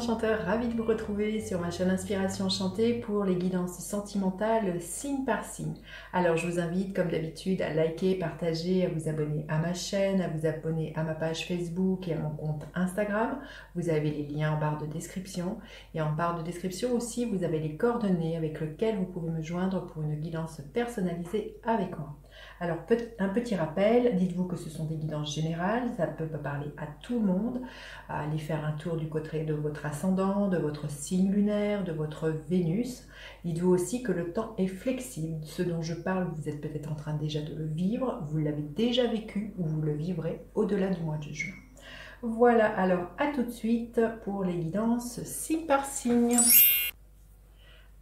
enchanteurs, ravie de vous retrouver sur ma chaîne Inspiration Enchantée pour les guidances sentimentales signe par signe. Alors je vous invite comme d'habitude à liker, partager, à vous abonner à ma chaîne, à vous abonner à ma page Facebook et à mon compte Instagram. Vous avez les liens en barre de description et en barre de description aussi vous avez les coordonnées avec lesquelles vous pouvez me joindre pour une guidance personnalisée avec moi. Alors, un petit rappel, dites-vous que ce sont des guidances générales, ça peut parler à tout le monde. Allez faire un tour du côté de votre ascendant, de votre signe lunaire, de votre Vénus. Dites-vous aussi que le temps est flexible. Ce dont je parle, vous êtes peut-être en train déjà de le vivre, vous l'avez déjà vécu ou vous le vivrez au-delà du mois de juin. Voilà, alors à tout de suite pour les guidances signe par signe.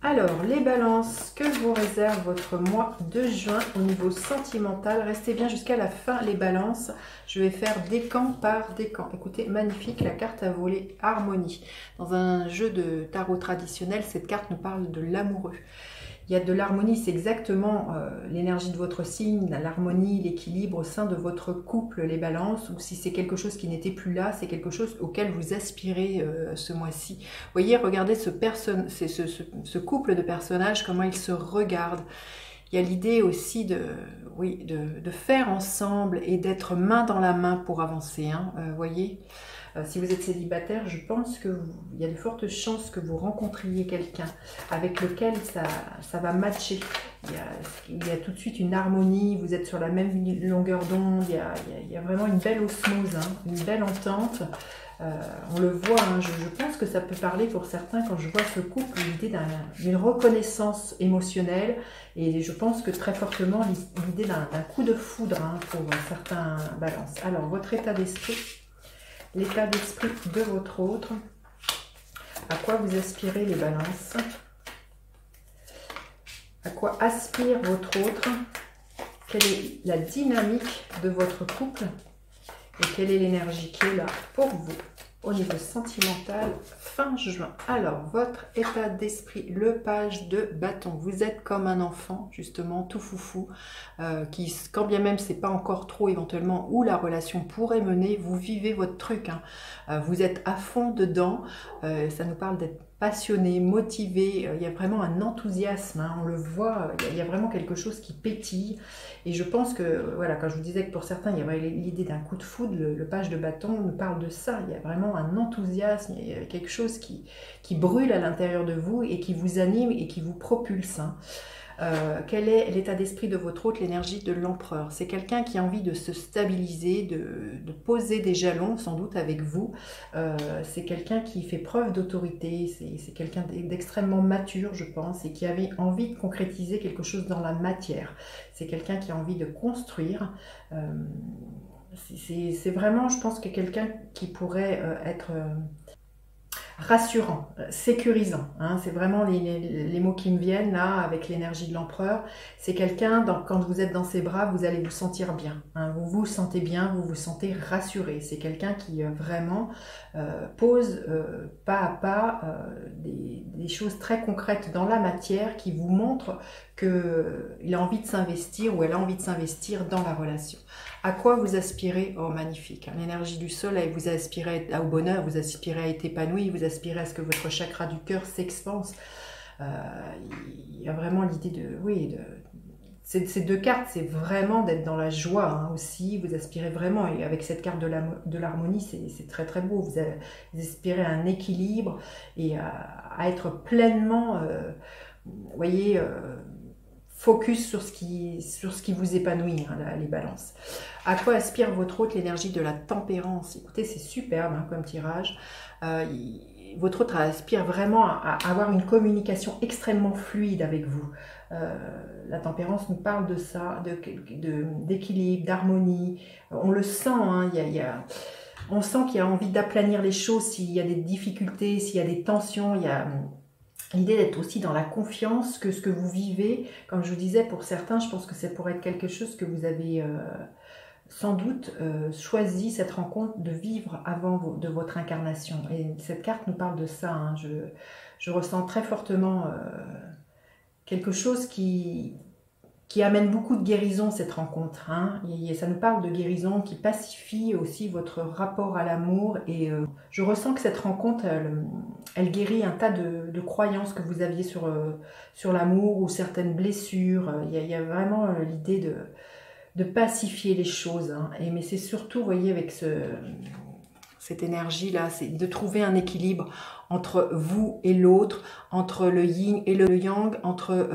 Alors, les balances, que vous réserve votre mois de juin au niveau sentimental? Restez bien jusqu'à la fin, les balances. Je vais faire décan par décan. Écoutez, magnifique, la carte à voler harmonie. Dans un jeu de tarot traditionnel, cette carte nous parle de l'amoureux. Il y a de l'harmonie, c'est exactement l'énergie de votre signe, l'harmonie, l'équilibre au sein de votre couple, les balances, ou si c'est quelque chose qui n'était plus là, c'est quelque chose auquel vous aspirez ce mois-ci. Vous voyez, regardez ce couple de personnages, comment ils se regardent. Il y a l'idée aussi de faire ensemble et d'être main dans la main pour avancer, hein, voyez. Si vous êtes célibataire, je pense qu'il y a de fortes chances que vous rencontriez quelqu'un avec lequel ça va matcher. Il y a tout de suite une harmonie, vous êtes sur la même longueur d'onde, il y a vraiment une belle osmose, hein, une belle entente. On le voit, hein, je pense que ça peut parler pour certains quand je vois ce couple, l'idée d'une reconnaissance émotionnelle, et je pense que très fortement l'idée d'un coup de foudre, hein, pour certains balances. Alors, votre état d'esprit, l'état d'esprit de votre autre, à quoi vous aspirez les balances, à quoi aspire votre autre, quelle est la dynamique de votre couple et quelle est l'énergie qui est là pour vous au niveau sentimental fin juin. Alors, votre état d'esprit, le page de bâton. Vous êtes comme un enfant, justement, tout foufou, qui, quand bien même c'est pas encore trop éventuellement où la relation pourrait mener, vous vivez votre truc, hein. Vous êtes à fond dedans, ça nous parle d'être passionné, motivé, il y a vraiment un enthousiasme, hein, on le voit, il y a vraiment quelque chose qui pétille. Et je pense que, voilà, quand je vous disais que pour certains, il y avait l'idée d'un coup de foudre, le page de bâton nous parle de ça. Il y a vraiment un enthousiasme, il y a quelque chose qui brûle à l'intérieur de vous et qui vous anime et qui vous propulse, hein. Quel est l'état d'esprit de votre autre, l'énergie de l'empereur? C'est quelqu'un qui a envie de se stabiliser, de poser des jalons sans doute avec vous. C'est quelqu'un qui fait preuve d'autorité, c'est quelqu'un d'extrêmement mature, je pense, et qui avait envie de concrétiser quelque chose dans la matière. C'est quelqu'un qui a envie de construire. C'est vraiment, je pense, que quelqu'un qui pourrait être rassurant, sécurisant, hein, c'est vraiment les mots qui me viennent là avec l'énergie de l'empereur. C'est quelqu'un, quand vous êtes dans ses bras, vous allez vous sentir bien, hein, vous vous sentez bien, vous vous sentez rassuré. C'est quelqu'un qui vraiment pose pas à pas des choses très concrètes dans la matière qui vous montrent qu'il a envie de s'investir ou elle a envie de s'investir dans la relation. À quoi vous aspirez? Oh, magnifique, l'énergie du soleil, vous aspirez au bonheur, vous aspirez à être épanoui, vous aspirez à ce que votre chakra du cœur s'expanse. Il y a vraiment l'idée ces deux cartes, c'est vraiment d'être dans la joie, hein, aussi. Vous aspirez vraiment, et avec cette carte de l'harmonie, c'est très très beau. Vous aspirez à un équilibre et à être pleinement, vous voyez, focus sur ce qui vous épanouit, hein, les balances. À quoi aspire votre autre, l'énergie de la tempérance? Écoutez, c'est superbe, hein, comme tirage. Votre autre aspire vraiment à avoir une communication extrêmement fluide avec vous. La tempérance nous parle de ça, d'équilibre, d'harmonie. On le sent, hein, on sent qu'il y a envie d'aplanir les choses s'il y a des difficultés, s'il y a des tensions. Il y a l'idée d'être aussi dans la confiance que ce que vous vivez, comme je vous disais, pour certains, je pense que ça pourrait être quelque chose que vous avez sans doute choisi cette rencontre de vivre avant de votre incarnation. Et cette carte nous parle de ça, hein. Je ressens très fortement quelque chose qui qui amène beaucoup de guérison, cette rencontre. Hein. Et ça nous parle de guérison qui pacifie aussi votre rapport à l'amour. Et je ressens que cette rencontre, elle guérit un tas de croyances que vous aviez sur l'amour ou certaines blessures. Il y a vraiment l'idée de pacifier les choses. Hein. Mais c'est surtout, vous voyez, avec cette énergie-là, c'est de trouver un équilibre entre vous et l'autre, entre le yin et le yang, entre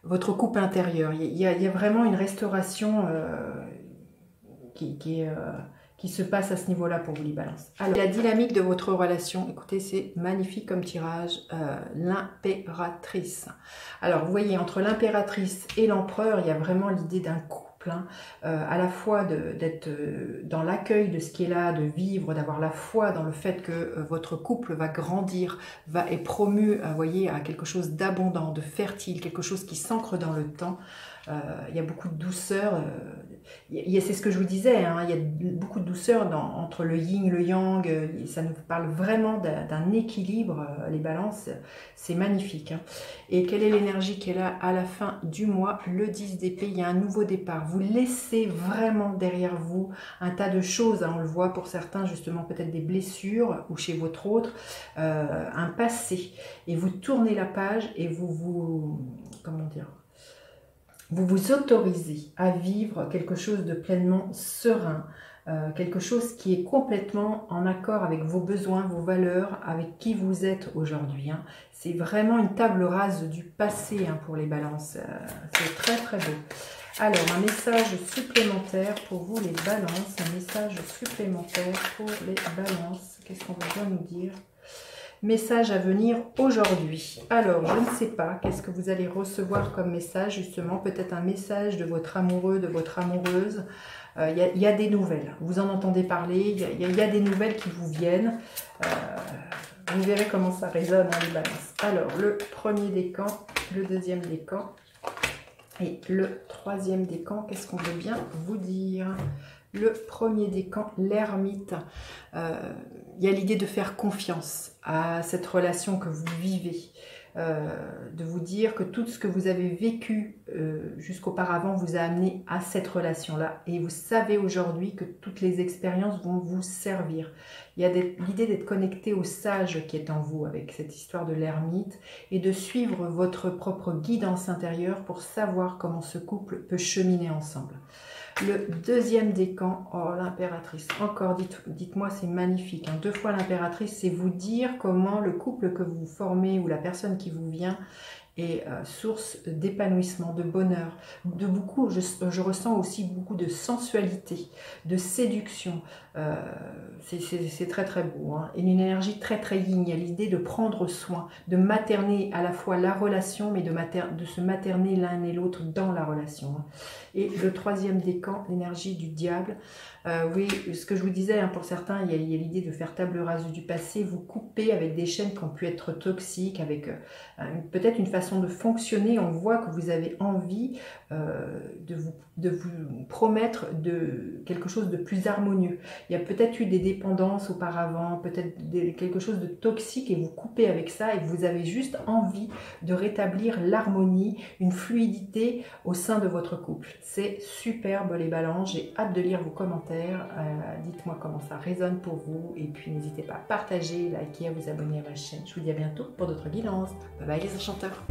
votre couple intérieur. Il y a vraiment une restauration qui se passe à ce niveau-là pour vous, les balances. Alors, la dynamique de votre relation, écoutez, c'est magnifique comme tirage, l'impératrice. Alors, vous voyez, entre l'impératrice et l'empereur, il y a vraiment l'idée d'un couple. Hein, à la fois d'être dans l'accueil de ce qui est là, de vivre, d'avoir la foi dans le fait que votre couple va grandir, est promu, voyez, à quelque chose d'abondant, de fertile, quelque chose qui s'ancre dans le temps. Il y a beaucoup de douceur, c'est ce que je vous disais, hein, il y a beaucoup de douceur entre le yin, le yang, ça nous parle vraiment d'un équilibre, les balances, c'est magnifique. Hein. Et quelle est l'énergie qui est là à la fin du mois? Le 10 d'épée, il y a un nouveau départ, vous laissez vraiment derrière vous un tas de choses, hein, on le voit pour certains justement peut-être des blessures, ou chez votre autre, un passé, et vous tournez la page et comment dire, vous vous autorisez à vivre quelque chose de pleinement serein, quelque chose qui est complètement en accord avec vos besoins, vos valeurs, avec qui vous êtes aujourd'hui. Hein. C'est vraiment une table rase du passé, hein, pour les balances. C'est très très beau. Alors, un message supplémentaire pour vous les balances. Un message supplémentaire pour les balances. Qu'est-ce qu'on va bien nous dire ? Message à venir aujourd'hui. Alors, je ne sais pas, qu'est-ce que vous allez recevoir comme message, justement, peut-être un message de votre amoureux, de votre amoureuse. Il y a des nouvelles, vous en entendez parler, il y a des nouvelles qui vous viennent. Vous verrez comment ça résonne, hein, les balances. Alors, le premier décan, le deuxième décan et le troisième décan, qu'est-ce qu'on veut bien vous dire ? Le premier décan, l'ermite. Il y a l'idée de faire confiance à cette relation que vous vivez. De vous dire que tout ce que vous avez vécu jusqu'auparavant vous a amené à cette relation-là. Et vous savez aujourd'hui que toutes les expériences vont vous servir. Il y a l'idée d'être connecté au sage qui est en vous avec cette histoire de l'ermite et de suivre votre propre guidance intérieure pour savoir comment ce couple peut cheminer ensemble. Le deuxième décan, oh l'impératrice, encore dites-moi, c'est magnifique. Hein. 2 fois l'impératrice, c'est vous dire comment le couple que vous formez ou la personne qui vous vient est source d'épanouissement, de bonheur, de beaucoup, je ressens aussi beaucoup de sensualité, de séduction. C'est très très beau. Hein. Et une énergie très très yin, il y a l'idée de prendre soin, de materner à la fois la relation, mais de se materner l'un et l'autre dans la relation. Hein. Et le troisième décan, l'énergie du diable. Oui, ce que je vous disais, hein, pour certains, il y a l'idée de faire table rase du passé, vous couper avec des chaînes qui ont pu être toxiques, avec peut-être une façon de fonctionner. On voit que vous avez envie de vous promettre quelque chose de plus harmonieux. Il y a peut-être eu des dépendances auparavant, peut-être quelque chose de toxique et vous coupez avec ça et vous avez juste envie de rétablir l'harmonie, une fluidité au sein de votre couple. C'est superbe les balances, j'ai hâte de lire vos commentaires. Dites-moi comment ça résonne pour vous et puis n'hésitez pas à partager, liker, à vous abonner à ma chaîne. Je vous dis à bientôt pour d'autres guidances. Bye bye les enchanteurs.